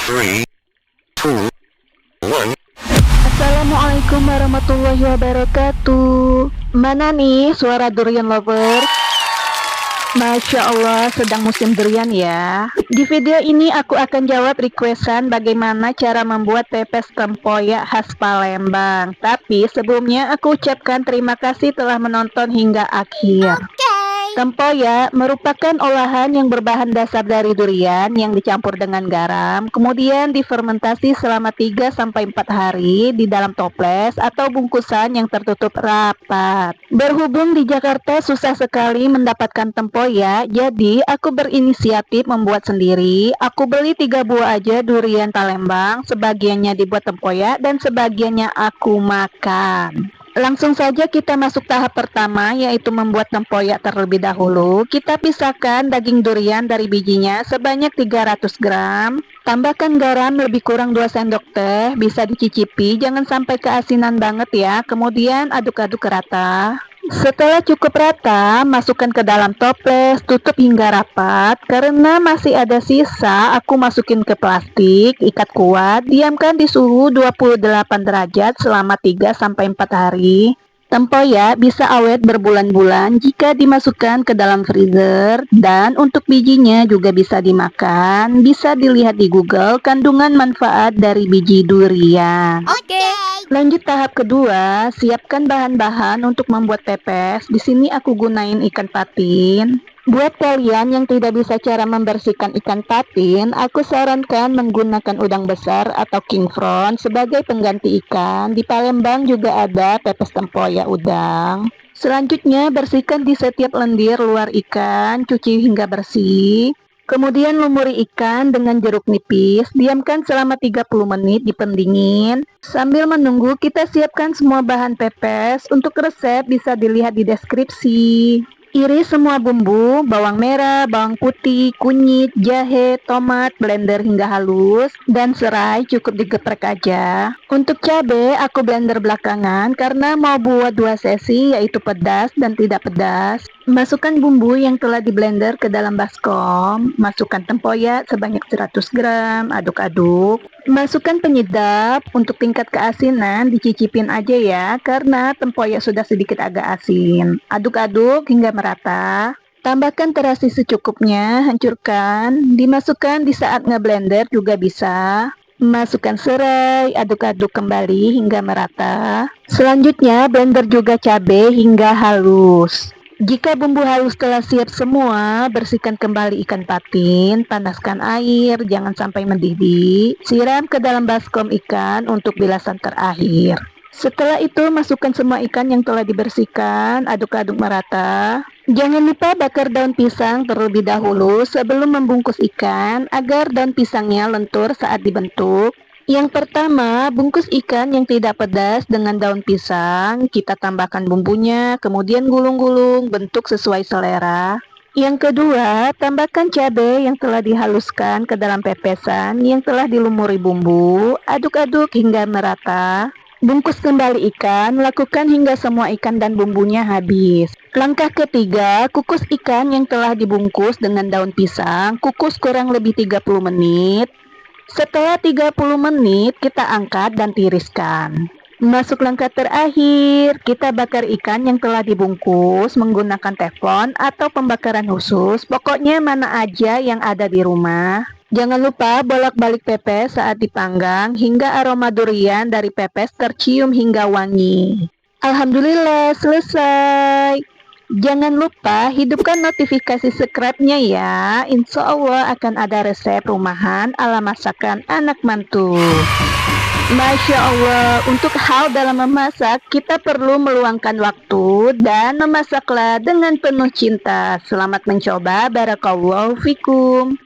3, 2, 1. Assalamualaikum warahmatullahi wabarakatuh. Mana nih suara durian lover? Masya Allah, sedang musim durian ya. Di video ini aku akan jawab requestan bagaimana cara membuat pepes tempoyak khas Palembang. Tapi sebelumnya aku ucapkan terima kasih telah menonton hingga akhir. Tempoyak merupakan olahan yang berbahan dasar dari durian yang dicampur dengan garam, kemudian difermentasi selama 3-4 hari di dalam toples atau bungkusan yang tertutup rapat. Berhubung di Jakarta susah sekali mendapatkan tempoyak, jadi aku berinisiatif membuat sendiri. Aku beli 3 buah aja durian Palembang, sebagiannya dibuat tempoyak dan sebagiannya aku makan. Langsung saja kita masuk tahap pertama, yaitu membuat tempoyak terlebih dahulu. Kita pisahkan daging durian dari bijinya sebanyak 300 gram. Tambahkan garam lebih kurang 2 sendok teh, bisa dicicipi, jangan sampai keasinan banget ya. Kemudian aduk-aduk rata. Setelah cukup rata, masukkan ke dalam toples, tutup hingga rapat. Karena masih ada sisa, aku masukin ke plastik, ikat kuat, diamkan di suhu 28 derajat selama 3-4 hari. Tempoyak bisa awet berbulan-bulan jika dimasukkan ke dalam freezer, dan untuk bijinya juga bisa dimakan. Bisa dilihat di Google kandungan manfaat dari biji durian. Lanjut tahap kedua, siapkan bahan-bahan untuk membuat pepes. Di sini aku gunain ikan patin. Buat kalian yang tidak bisa cara membersihkan ikan patin, aku sarankan menggunakan udang besar atau king prawn sebagai pengganti ikan. Di Palembang juga ada pepes tempoyak udang. Selanjutnya, bersihkan di setiap lendir luar ikan, cuci hingga bersih. Kemudian lumuri ikan dengan jeruk nipis, diamkan selama 30 menit di pendingin. Sambil menunggu, kita siapkan semua bahan pepes. Untuk resep bisa dilihat di deskripsi. Iris semua bumbu, bawang merah, bawang putih, kunyit, jahe, tomat, blender hingga halus, dan serai cukup digeprek aja. Untuk cabai aku blender belakangan karena mau buat 2 sesi, yaitu pedas dan tidak pedas. Masukkan bumbu yang telah di blender ke dalam baskom. Masukkan tempoyak sebanyak 100 gram, aduk-aduk. Masukkan penyedap, untuk tingkat keasinan dicicipin aja ya, karena tempoyak sudah sedikit agak asin. Aduk-aduk hingga merata. Tambahkan terasi secukupnya, hancurkan. Dimasukkan di saat ngeblender juga bisa. Masukkan serai, aduk-aduk kembali hingga merata. Selanjutnya blender juga cabai hingga halus. Jika bumbu halus telah siap semua, bersihkan kembali ikan patin, panaskan air, jangan sampai mendidih. Siram ke dalam baskom ikan untuk bilasan terakhir. Setelah itu, masukkan semua ikan yang telah dibersihkan, aduk-aduk merata. Jangan lupa bakar daun pisang terlebih dahulu sebelum membungkus ikan, agar daun pisangnya lentur saat dibentuk. Yang pertama, bungkus ikan yang tidak pedas dengan daun pisang. Kita tambahkan bumbunya, kemudian gulung-gulung, bentuk sesuai selera. Yang kedua, tambahkan cabai yang telah dihaluskan ke dalam pepesan yang telah dilumuri bumbu. Aduk-aduk hingga merata. Bungkus kembali ikan, lakukan hingga semua ikan dan bumbunya habis. Langkah ketiga, kukus ikan yang telah dibungkus dengan daun pisang. Kukus kurang lebih 30 menit. Setelah 30 menit, kita angkat dan tiriskan. Masuk langkah terakhir, kita bakar ikan yang telah dibungkus menggunakan teflon atau pembakaran khusus. Pokoknya mana aja yang ada di rumah. Jangan lupa bolak-balik pepes saat dipanggang hingga aroma durian dari pepes tercium hingga wangi. Alhamdulillah, selesai. Jangan lupa hidupkan notifikasi subscribe-nya ya. Insya Allah akan ada resep rumahan ala masakan anak mantu. Masya Allah, untuk hal dalam memasak kita perlu meluangkan waktu dan memasaklah dengan penuh cinta. Selamat mencoba, barakallahu fikum.